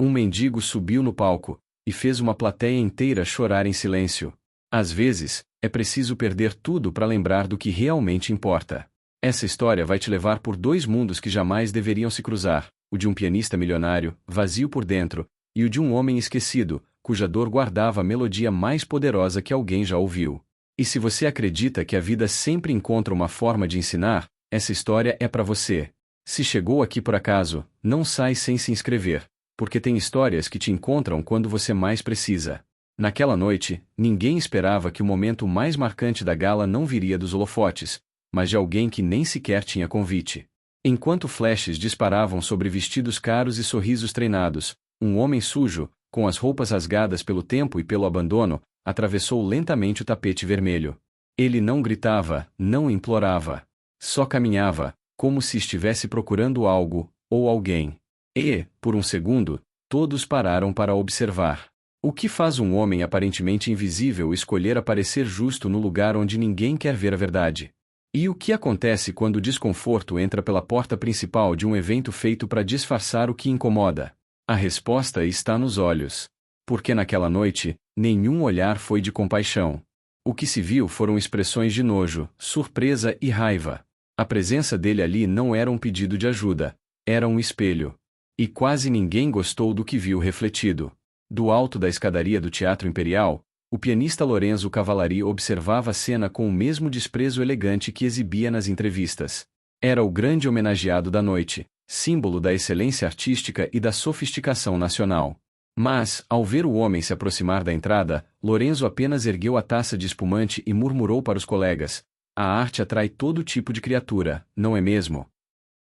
Um mendigo subiu no palco e fez uma plateia inteira chorar em silêncio. Às vezes, é preciso perder tudo para lembrar do que realmente importa. Essa história vai te levar por dois mundos que jamais deveriam se cruzar: o de um pianista milionário, vazio por dentro, e o de um homem esquecido, cuja dor guardava a melodia mais poderosa que alguém já ouviu. E se você acredita que a vida sempre encontra uma forma de ensinar, essa história é para você. Se chegou aqui por acaso, não sai sem se inscrever, porque tem histórias que te encontram quando você mais precisa. Naquela noite, ninguém esperava que o momento mais marcante da gala não viria dos holofotes, mas de alguém que nem sequer tinha convite. Enquanto flashes disparavam sobre vestidos caros e sorrisos treinados, um homem sujo, com as roupas rasgadas pelo tempo e pelo abandono, atravessou lentamente o tapete vermelho. Ele não gritava, não implorava. Só caminhava, como se estivesse procurando algo, ou alguém. E, por um segundo, todos pararam para observar. O que faz um homem aparentemente invisível escolher aparecer justo no lugar onde ninguém quer ver a verdade? E o que acontece quando o desconforto entra pela porta principal de um evento feito para disfarçar o que incomoda? A resposta está nos olhos. Porque naquela noite, nenhum olhar foi de compaixão. O que se viu foram expressões de nojo, surpresa e raiva. A presença dele ali não era um pedido de ajuda, era um espelho. E quase ninguém gostou do que viu refletido. Do alto da escadaria do Teatro Imperial, o pianista Lorenzo Cavallari observava a cena com o mesmo desprezo elegante que exibia nas entrevistas. Era o grande homenageado da noite, símbolo da excelência artística e da sofisticação nacional. Mas, ao ver o homem se aproximar da entrada, Lorenzo apenas ergueu a taça de espumante e murmurou para os colegas: "A arte atrai todo tipo de criatura, não é mesmo?"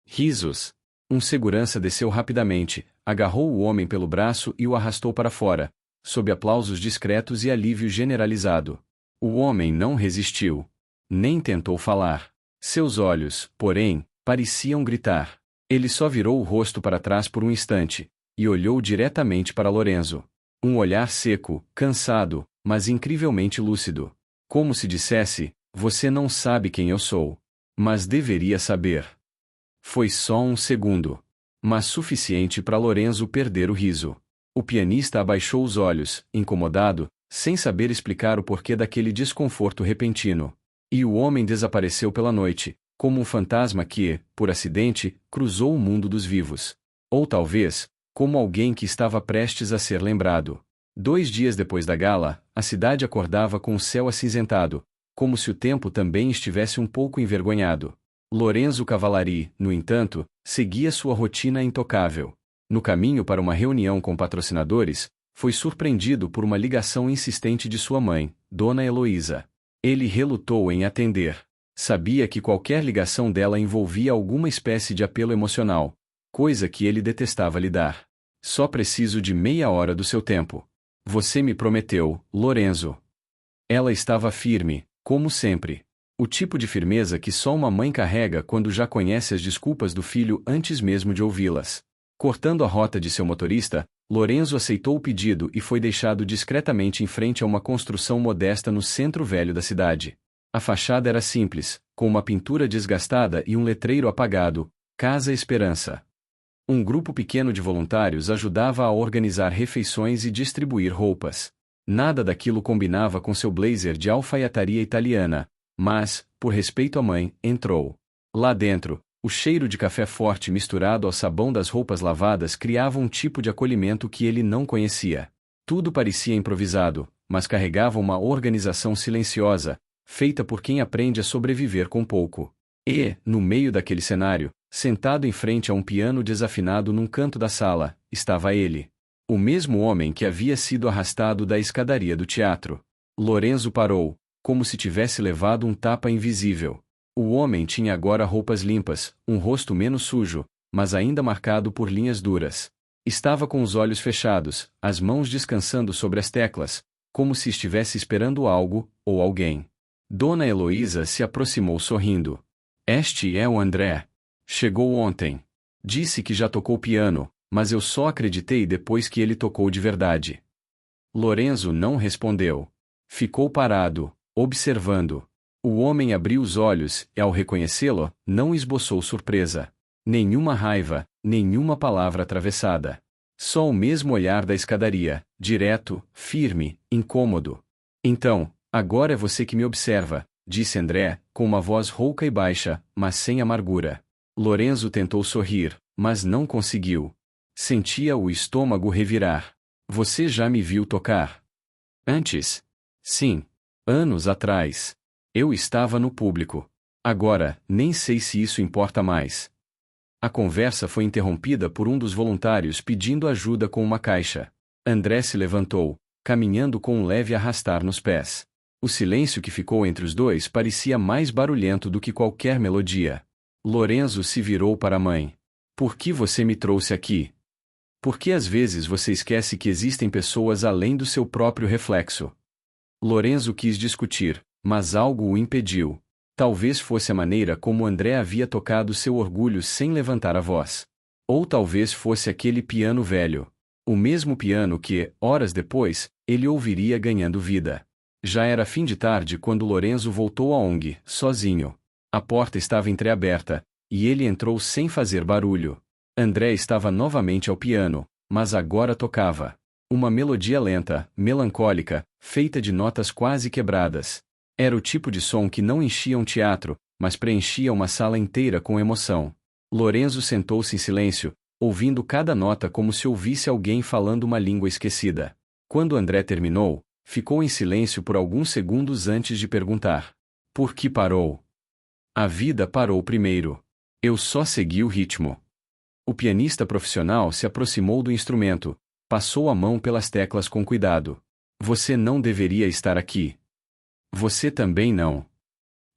Risos. Um segurança desceu rapidamente, agarrou o homem pelo braço e o arrastou para fora, sob aplausos discretos e alívio generalizado. O homem não resistiu. Nem tentou falar. Seus olhos, porém, pareciam gritar. Ele só virou o rosto para trás por um instante, e olhou diretamente para Lorenzo. Um olhar seco, cansado, mas incrivelmente lúcido. Como se dissesse: "Você não sabe quem eu sou. Mas deveria saber." Foi só um segundo. Mas suficiente para Lorenzo perder o riso. O pianista abaixou os olhos, incomodado, sem saber explicar o porquê daquele desconforto repentino. E o homem desapareceu pela noite, como um fantasma que, por acidente, cruzou o mundo dos vivos. Ou talvez, como alguém que estava prestes a ser lembrado. 2 dias depois da gala, a cidade acordava com o céu acinzentado, como se o tempo também estivesse um pouco envergonhado. Lorenzo Cavallari, no entanto, seguia sua rotina intocável. No caminho para uma reunião com patrocinadores, foi surpreendido por uma ligação insistente de sua mãe, Dona Heloísa. Ele relutou em atender. Sabia que qualquer ligação dela envolvia alguma espécie de apelo emocional, coisa que ele detestava lidar. "Só preciso de meia hora do seu tempo. Você me prometeu, Lorenzo." Ela estava firme, como sempre. O tipo de firmeza que só uma mãe carrega quando já conhece as desculpas do filho antes mesmo de ouvi-las. Cortando a rota de seu motorista, Lorenzo aceitou o pedido e foi deixado discretamente em frente a uma construção modesta no centro velho da cidade. A fachada era simples, com uma pintura desgastada e um letreiro apagado: "Casa Esperança." Um grupo pequeno de voluntários ajudava a organizar refeições e distribuir roupas. Nada daquilo combinava com seu blazer de alfaiataria italiana, mas, por respeito à mãe, entrou. Lá dentro, o cheiro de café forte misturado ao sabão das roupas lavadas criava um tipo de acolhimento que ele não conhecia. Tudo parecia improvisado, mas carregava uma organização silenciosa, feita por quem aprende a sobreviver com pouco. E, no meio daquele cenário, sentado em frente a um piano desafinado num canto da sala, estava ele. O mesmo homem que havia sido arrastado da escadaria do teatro. Lorenzo parou, como se tivesse levado um tapa invisível. O homem tinha agora roupas limpas, um rosto menos sujo, mas ainda marcado por linhas duras. Estava com os olhos fechados, as mãos descansando sobre as teclas, como se estivesse esperando algo, ou alguém. Dona Heloísa se aproximou sorrindo. "Este é o André. Chegou ontem. Disse que já tocou piano, mas eu só acreditei depois que ele tocou de verdade." Lorenzo não respondeu. Ficou parado, observando. O homem abriu os olhos e, ao reconhecê-lo, não esboçou surpresa. Nenhuma raiva, nenhuma palavra atravessada. Só o mesmo olhar da escadaria, direto, firme, incômodo. Então, agora é você que me observa, disse André, com uma voz rouca e baixa, mas sem amargura. Lorenzo tentou sorrir, mas não conseguiu. Sentia o estômago revirar. Você já me viu tocar? Antes? Sim. Anos atrás. Eu estava no público. Agora, nem sei se isso importa mais. A conversa foi interrompida por um dos voluntários pedindo ajuda com uma caixa. André se levantou, caminhando com um leve arrastar nos pés. O silêncio que ficou entre os dois parecia mais barulhento do que qualquer melodia. Lorenzo se virou para a mãe. Por que você me trouxe aqui? Por que às vezes você esquece que existem pessoas além do seu próprio reflexo? Lorenzo quis discutir, mas algo o impediu. Talvez fosse a maneira como André havia tocado seu orgulho sem levantar a voz. Ou talvez fosse aquele piano velho. O mesmo piano que, horas depois, ele ouviria ganhando vida. Já era fim de tarde quando Lorenzo voltou à ONG, sozinho. A porta estava entreaberta, e ele entrou sem fazer barulho. André estava novamente ao piano, mas agora tocava. Uma melodia lenta, melancólica, feita de notas quase quebradas. Era o tipo de som que não enchia um teatro, mas preenchia uma sala inteira com emoção. Lorenzo sentou-se em silêncio, ouvindo cada nota como se ouvisse alguém falando uma língua esquecida. Quando André terminou, ficou em silêncio por alguns segundos antes de perguntar: por que parou? A vida parou primeiro. Eu só segui o ritmo. O pianista profissional se aproximou do instrumento, passou a mão pelas teclas com cuidado. Você não deveria estar aqui. Você também não.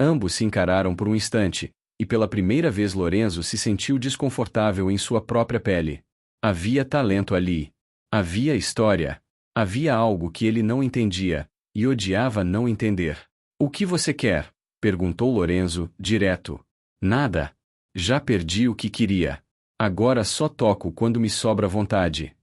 Ambos se encararam por um instante, e pela primeira vez Lorenzo se sentiu desconfortável em sua própria pele. Havia talento ali. Havia história. Havia algo que ele não entendia, e odiava não entender. O que você quer? Perguntou Lorenzo, direto. Nada. Já perdi o que queria. Agora só toco quando me sobra vontade.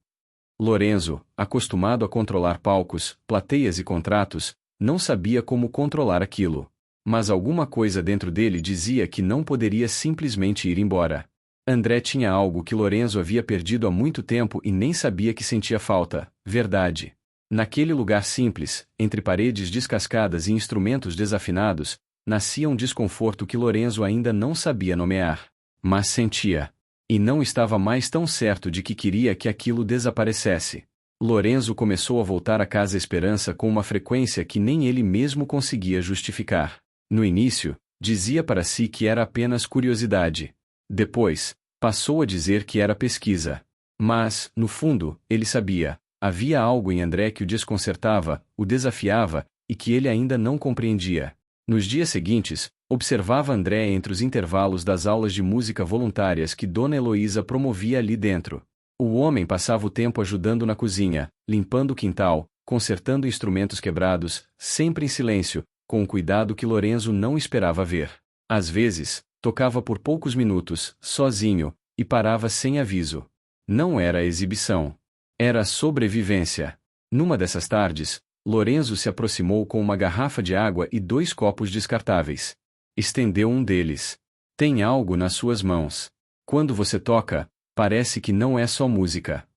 Lorenzo, acostumado a controlar palcos, plateias e contratos, não sabia como controlar aquilo. Mas alguma coisa dentro dele dizia que não poderia simplesmente ir embora. André tinha algo que Lorenzo havia perdido há muito tempo e nem sabia que sentia falta: verdade. Naquele lugar simples, entre paredes descascadas e instrumentos desafinados, nascia um desconforto que Lorenzo ainda não sabia nomear. Mas sentia. E não estava mais tão certo de que queria que aquilo desaparecesse. Lorenzo começou a voltar à Casa Esperança com uma frequência que nem ele mesmo conseguia justificar. No início, dizia para si que era apenas curiosidade. Depois, passou a dizer que era pesquisa. Mas, no fundo, ele sabia. Havia algo em André que o desconcertava, o desafiava, e que ele ainda não compreendia. Nos dias seguintes, observava André entre os intervalos das aulas de música voluntárias que Dona Heloísa promovia ali dentro. O homem passava o tempo ajudando na cozinha, limpando o quintal, consertando instrumentos quebrados, sempre em silêncio, com um cuidado que Lorenzo não esperava ver. Às vezes, tocava por poucos minutos, sozinho, e parava sem aviso. Não era exibição. Era sobrevivência. Numa dessas tardes, Lorenzo se aproximou com uma garrafa de água e 2 copos descartáveis. Estendeu um deles. Tem algo nas suas mãos. Quando você toca, parece que não é só música.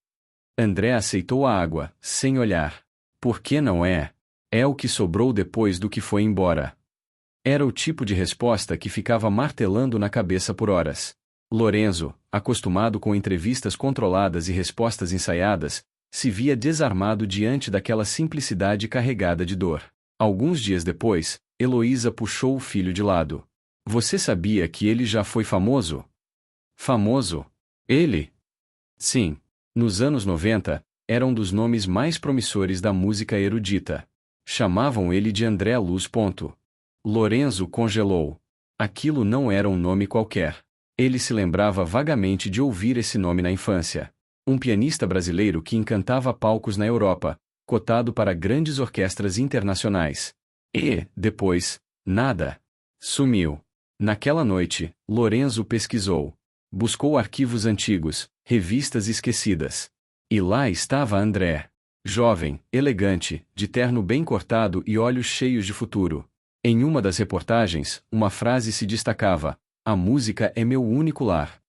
André aceitou a água, sem olhar. Por que não é? É o que sobrou depois do que foi embora. Era o tipo de resposta que ficava martelando na cabeça por horas. Lorenzo, acostumado com entrevistas controladas e respostas ensaiadas, se via desarmado diante daquela simplicidade carregada de dor. Alguns dias depois, Heloísa puxou o filho de lado. Você sabia que ele já foi famoso? Famoso? Ele? Sim. Nos anos 90, era um dos nomes mais promissores da música erudita. Chamavam ele de André Luz. Lorenzo congelou. Aquilo não era um nome qualquer. Ele se lembrava vagamente de ouvir esse nome na infância. Um pianista brasileiro que encantava palcos na Europa, cotado para grandes orquestras internacionais. E, depois, nada. Sumiu. Naquela noite, Lorenzo pesquisou. Buscou arquivos antigos, revistas esquecidas. E lá estava André. Jovem, elegante, de terno bem cortado e olhos cheios de futuro. Em uma das reportagens, uma frase se destacava: a música é meu único lar.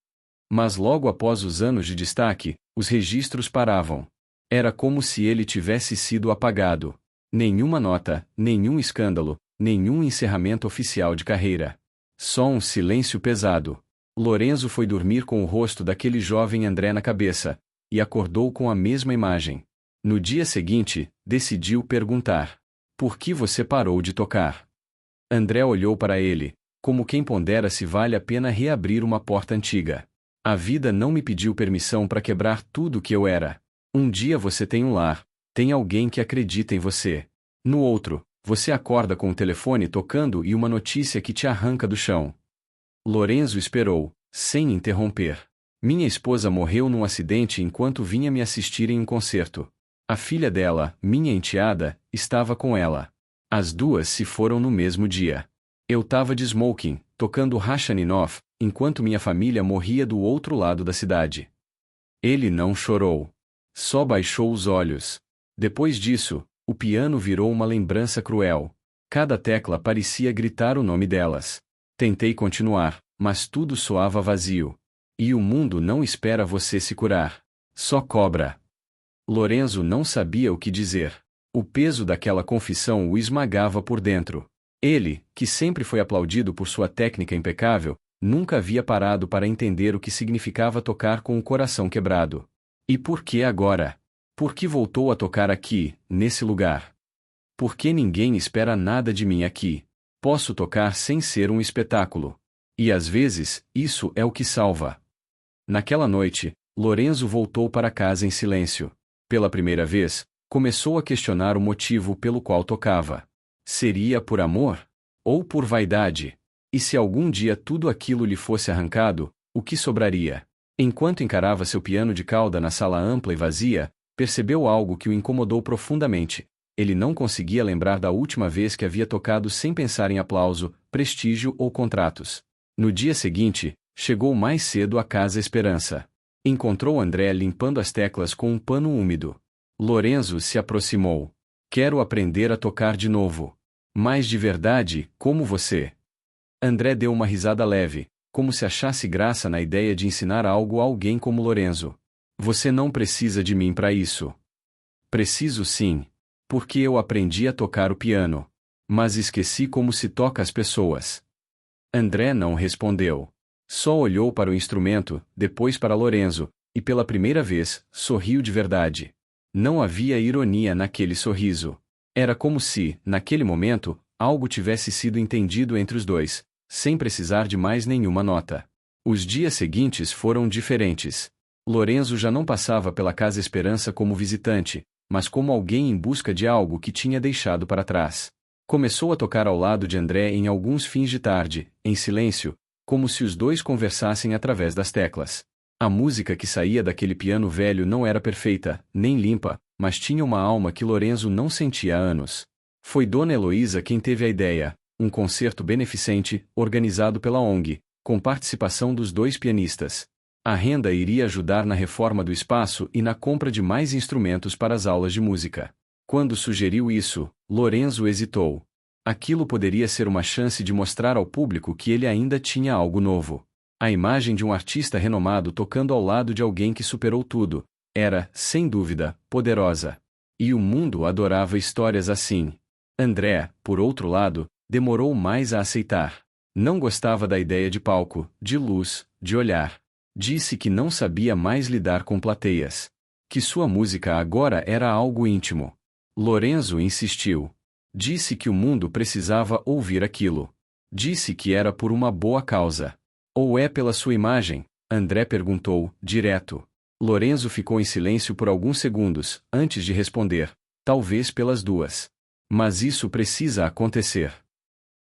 Mas logo após os anos de destaque, Os registros paravam. Era como se ele tivesse sido apagado. Nenhuma nota, nenhum escândalo, nenhum encerramento oficial de carreira. Só um silêncio pesado. Lorenzo foi dormir com o rosto daquele jovem André na cabeça, e acordou com a mesma imagem. No dia seguinte, decidiu perguntar: por que você parou de tocar? André olhou para ele, como quem pondera se vale a pena reabrir uma porta antiga. A vida não me pediu permissão para quebrar tudo o que eu era. Um dia você tem um lar, tem alguém que acredita em você. No outro, você acorda com o telefone tocando e uma notícia que te arranca do chão. Lorenzo esperou, sem interromper. Minha esposa morreu num acidente enquanto vinha me assistir em um concerto. A filha dela, minha enteada, estava com ela. As duas se foram no mesmo dia. Eu tava de smoking, tocando Rachmaninoff, enquanto minha família morria do outro lado da cidade. Ele não chorou. Só baixou os olhos. Depois disso, o piano virou uma lembrança cruel. Cada tecla parecia gritar o nome delas. Tentei continuar, mas tudo soava vazio. E o mundo não espera você se curar. Só cobra. Lorenzo não sabia o que dizer. O peso daquela confissão o esmagava por dentro. Ele, que sempre foi aplaudido por sua técnica impecável, nunca havia parado para entender o que significava tocar com o coração quebrado. E por que agora? Por que voltou a tocar aqui, nesse lugar? Por que ninguém espera nada de mim aqui? Posso tocar sem ser um espetáculo. E às vezes, isso é o que salva. Naquela noite, Lorenzo voltou para casa em silêncio. Pela primeira vez, começou a questionar o motivo pelo qual tocava. Seria por amor? Ou por vaidade? E se algum dia tudo aquilo lhe fosse arrancado, o que sobraria? Enquanto encarava seu piano de cauda na sala ampla e vazia, percebeu algo que o incomodou profundamente. Ele não conseguia lembrar da última vez que havia tocado sem pensar em aplauso, prestígio ou contratos. No dia seguinte, chegou mais cedo à Casa Esperança. Encontrou André limpando as teclas com um pano úmido. Lorenzo se aproximou. Quero aprender a tocar de novo. Mas de verdade, como você. André deu uma risada leve, como se achasse graça na ideia de ensinar algo a alguém como Lorenzo. Você não precisa de mim para isso. Preciso sim. Porque eu aprendi a tocar o piano. Mas esqueci como se toca as pessoas. André não respondeu. Só olhou para o instrumento, depois para Lorenzo, e pela primeira vez, sorriu de verdade. Não havia ironia naquele sorriso. Era como se, naquele momento, algo tivesse sido entendido entre os dois, sem precisar de mais nenhuma nota. Os dias seguintes foram diferentes. Lorenzo já não passava pela Casa Esperança como visitante, mas como alguém em busca de algo que tinha deixado para trás. Começou a tocar ao lado de André em alguns fins de tarde, em silêncio, como se os dois conversassem através das teclas. A música que saía daquele piano velho não era perfeita, nem limpa, mas tinha uma alma que Lorenzo não sentia há anos. Foi Dona Heloísa quem teve a ideia, um concerto beneficente, organizado pela ONG, com participação dos dois pianistas. A renda iria ajudar na reforma do espaço e na compra de mais instrumentos para as aulas de música. Quando sugeriu isso, Lorenzo hesitou. Aquilo poderia ser uma chance de mostrar ao público que ele ainda tinha algo novo. A imagem de um artista renomado tocando ao lado de alguém que superou tudo era, sem dúvida, poderosa. E o mundo adorava histórias assim. André, por outro lado, demorou mais a aceitar. Não gostava da ideia de palco, de luz, de olhar. Disse que não sabia mais lidar com plateias. Que sua música agora era algo íntimo. Lorenzo insistiu. Disse que o mundo precisava ouvir aquilo. Disse que era por uma boa causa. Ou é pela sua imagem? André perguntou, direto. Lorenzo ficou em silêncio por alguns segundos, antes de responder. Talvez pelas duas. Mas isso precisa acontecer.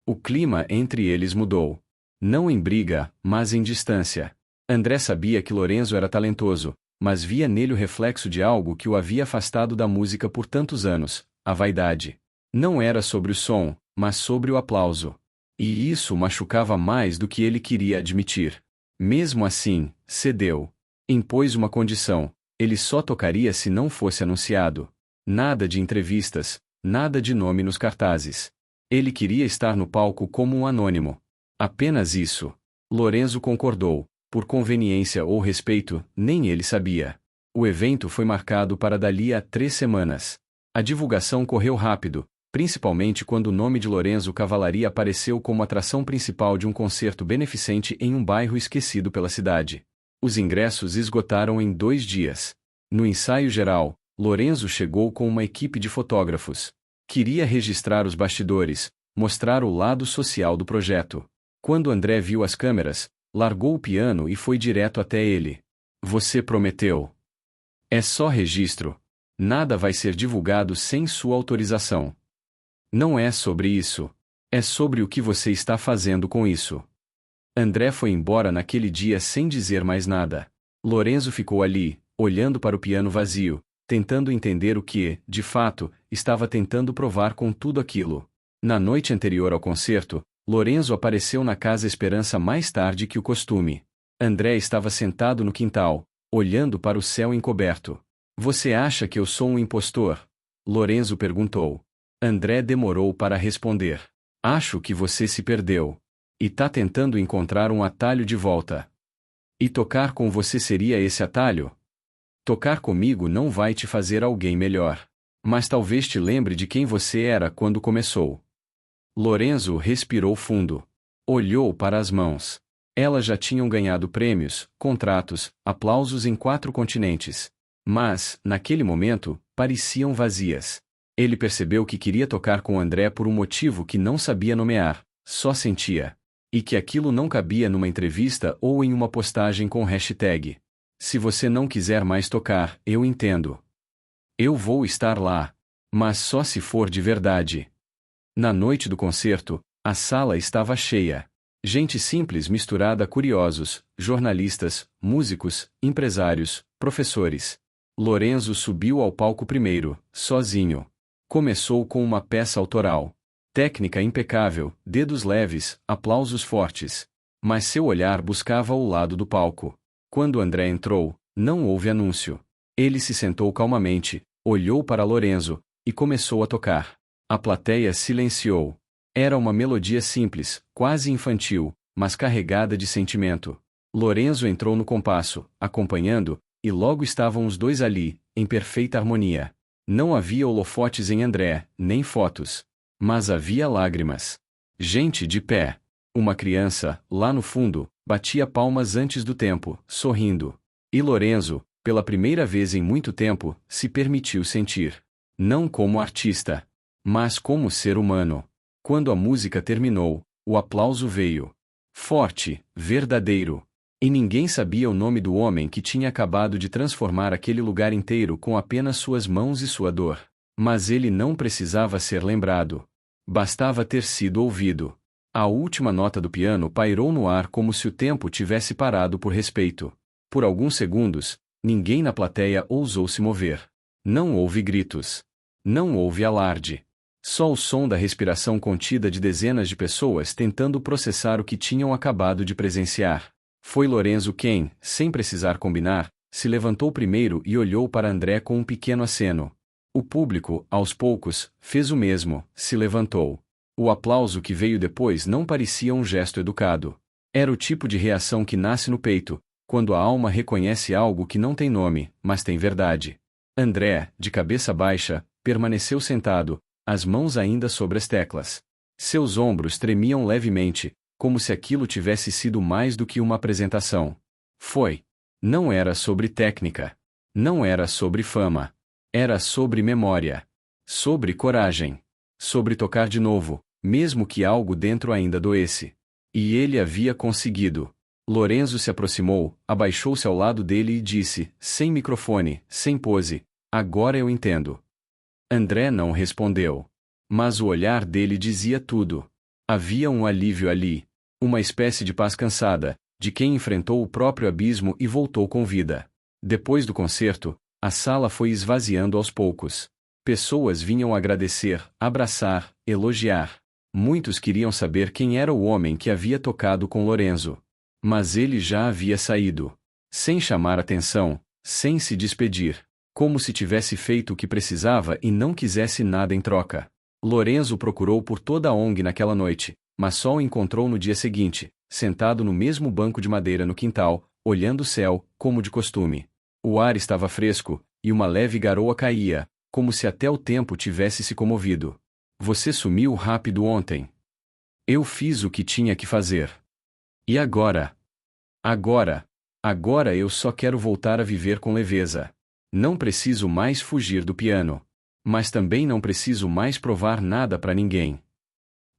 O clima entre eles mudou. Não em briga, mas em distância. André sabia que Lorenzo era talentoso, mas via nele o reflexo de algo que o havia afastado da música por tantos anos, a vaidade. Não era sobre o som, mas sobre o aplauso. E isso machucava mais do que ele queria admitir. Mesmo assim, cedeu. Impôs uma condição: ele só tocaria se não fosse anunciado. Nada de entrevistas, nada de nome nos cartazes. Ele queria estar no palco como um anônimo. Apenas isso. Lorenzo concordou, por conveniência ou respeito, nem ele sabia. O evento foi marcado para dali a 3 semanas. A divulgação correu rápido, principalmente quando o nome de Lorenzo Cavallari apareceu como atração principal de um concerto beneficente em um bairro esquecido pela cidade. Os ingressos esgotaram em 2 dias. No ensaio geral, Lorenzo chegou com uma equipe de fotógrafos. Queria registrar os bastidores, mostrar o lado social do projeto. Quando André viu as câmeras, largou o piano e foi direto até ele. Você prometeu. É só registro. Nada vai ser divulgado sem sua autorização. Não é sobre isso. É sobre o que você está fazendo com isso. André foi embora naquele dia sem dizer mais nada. Lorenzo ficou ali, olhando para o piano vazio, tentando entender o que, de fato, estava tentando provar com tudo aquilo. Na noite anterior ao concerto, Lorenzo apareceu na Casa Esperança mais tarde que o costume. André estava sentado no quintal, olhando para o céu encoberto. Você acha que eu sou um impostor? Lorenzo perguntou. André demorou para responder. Acho que você se perdeu. E tá tentando encontrar um atalho de volta. E tocar com você seria esse atalho? Tocar comigo não vai te fazer alguém melhor. Mas talvez te lembre de quem você era quando começou. Lorenzo respirou fundo. Olhou para as mãos. Elas já tinham ganhado prêmios, contratos, aplausos em 4 continentes. Mas, naquele momento, pareciam vazias. Ele percebeu que queria tocar com André por um motivo que não sabia nomear, só sentia. E que aquilo não cabia numa entrevista ou em uma postagem com hashtag. Se você não quiser mais tocar, eu entendo. Eu vou estar lá. Mas só se for de verdade. Na noite do concerto, a sala estava cheia. Gente simples misturada a curiosos, jornalistas, músicos, empresários, professores. Lorenzo subiu ao palco primeiro, sozinho. Começou com uma peça autoral. Técnica impecável, dedos leves, aplausos fortes. Mas seu olhar buscava o lado do palco. Quando André entrou, não houve anúncio. Ele se sentou calmamente, olhou para Lorenzo, e começou a tocar. A plateia silenciou. Era uma melodia simples, quase infantil, mas carregada de sentimento. Lorenzo entrou no compasso, acompanhando, e logo estavam os dois ali, em perfeita harmonia. Não havia holofotes em André, nem fotos. Mas havia lágrimas. Gente de pé. Uma criança, lá no fundo, batia palmas antes do tempo, sorrindo. E Lorenzo, pela primeira vez em muito tempo, se permitiu sentir. Não como artista, mas como ser humano. Quando a música terminou, o aplauso veio. Forte, verdadeiro. E ninguém sabia o nome do homem que tinha acabado de transformar aquele lugar inteiro com apenas suas mãos e sua dor. Mas ele não precisava ser lembrado. Bastava ter sido ouvido. A última nota do piano pairou no ar como se o tempo tivesse parado por respeito. Por alguns segundos, ninguém na plateia ousou se mover. Não houve gritos. Não houve alarde. Só o som da respiração contida de dezenas de pessoas tentando processar o que tinham acabado de presenciar. Foi Lorenzo quem, sem precisar combinar, se levantou primeiro e olhou para André com um pequeno aceno. O público, aos poucos, fez o mesmo, se levantou. O aplauso que veio depois não parecia um gesto educado. Era o tipo de reação que nasce no peito, quando a alma reconhece algo que não tem nome, mas tem verdade. André, de cabeça baixa, permaneceu sentado, as mãos ainda sobre as teclas. Seus ombros tremiam levemente, como se aquilo tivesse sido mais do que uma apresentação. Foi. Não era sobre técnica. Não era sobre fama. Era sobre memória. Sobre coragem. Sobre tocar de novo, mesmo que algo dentro ainda doesse. E ele havia conseguido. Lorenzo se aproximou, abaixou-se ao lado dele e disse, sem microfone, sem pose, agora eu entendo. André não respondeu. Mas o olhar dele dizia tudo. Havia um alívio ali. Uma espécie de paz cansada, de quem enfrentou o próprio abismo e voltou com vida. Depois do concerto, a sala foi esvaziando aos poucos. Pessoas vinham agradecer, abraçar, elogiar. Muitos queriam saber quem era o homem que havia tocado com Lorenzo. Mas ele já havia saído. Sem chamar atenção, sem se despedir. Como se tivesse feito o que precisava e não quisesse nada em troca. Lorenzo procurou por toda a ONG naquela noite, mas só o encontrou no dia seguinte, sentado no mesmo banco de madeira no quintal, olhando o céu, como de costume. O ar estava fresco, e uma leve garoa caía, como se até o tempo tivesse se comovido. Você sumiu rápido ontem. Eu fiz o que tinha que fazer. E agora? Agora eu só quero voltar a viver com leveza. Não preciso mais fugir do piano. Mas também não preciso mais provar nada para ninguém.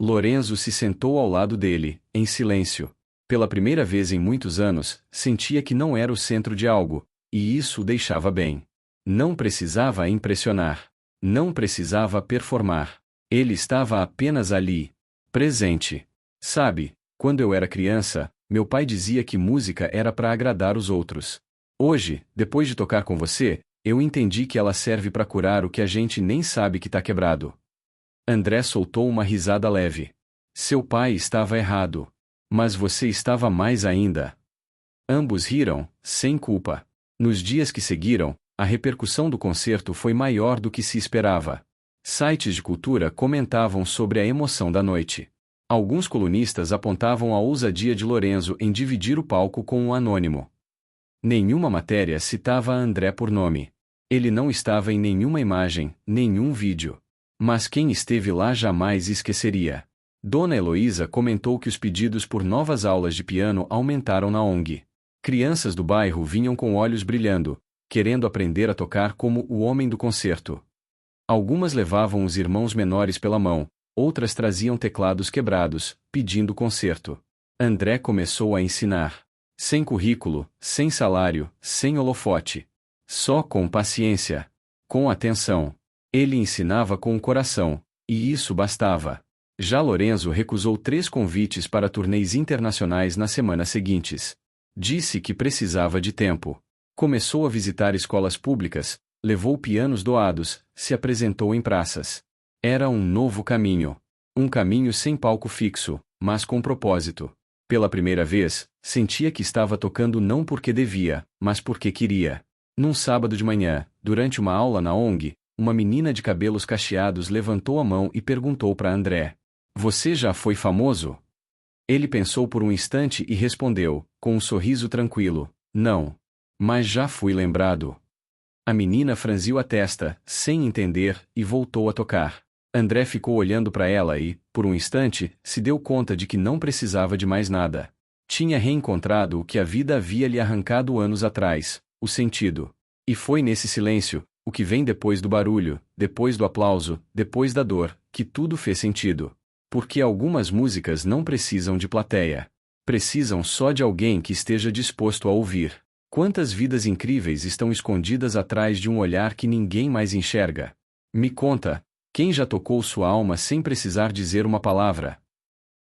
Lorenzo se sentou ao lado dele, em silêncio. Pela primeira vez em muitos anos, sentia que não era o centro de algo, e isso o deixava bem. Não precisava impressionar. Não precisava performar. Ele estava apenas ali, presente. Sabe, quando eu era criança, meu pai dizia que música era para agradar os outros. Hoje, depois de tocar com você, eu entendi que ela serve para curar o que a gente nem sabe que está quebrado. André soltou uma risada leve. Seu pai estava errado. Mas você estava mais ainda. Ambos riram, sem culpa. Nos dias que seguiram, a repercussão do concerto foi maior do que se esperava. Sites de cultura comentavam sobre a emoção da noite. Alguns colunistas apontavam a ousadia de Lorenzo em dividir o palco com um anônimo. Nenhuma matéria citava André por nome. Ele não estava em nenhuma imagem, nenhum vídeo. Mas quem esteve lá jamais esqueceria. Dona Heloísa comentou que os pedidos por novas aulas de piano aumentaram na ONG. Crianças do bairro vinham com olhos brilhando, querendo aprender a tocar como o homem do concerto. Algumas levavam os irmãos menores pela mão, outras traziam teclados quebrados, pedindo concerto. André começou a ensinar. Sem currículo, sem salário, sem holofote. Só com paciência. Com atenção. Ele ensinava com o coração, e isso bastava. Já Lorenzo recusou 3 convites para turnês internacionais nas semanas seguintes. Disse que precisava de tempo. Começou a visitar escolas públicas, levou pianos doados, se apresentou em praças. Era um novo caminho. Um caminho sem palco fixo, mas com propósito. Pela primeira vez, sentia que estava tocando não porque devia, mas porque queria. Num sábado de manhã, durante uma aula na ONG, uma menina de cabelos cacheados levantou a mão e perguntou para André: "Você já foi famoso?" Ele pensou por um instante e respondeu, com um sorriso tranquilo: "Não. Mas já fui lembrado." A menina franziu a testa, sem entender, e voltou a tocar. André ficou olhando para ela e, por um instante, se deu conta de que não precisava de mais nada. Tinha reencontrado o que a vida havia lhe arrancado anos atrás, o sentido. E foi nesse silêncio, o que vem depois do barulho, depois do aplauso, depois da dor, que tudo fez sentido. Porque algumas músicas não precisam de plateia. Precisam só de alguém que esteja disposto a ouvir. Quantas vidas incríveis estão escondidas atrás de um olhar que ninguém mais enxerga? Me conta, quem já tocou sua alma sem precisar dizer uma palavra?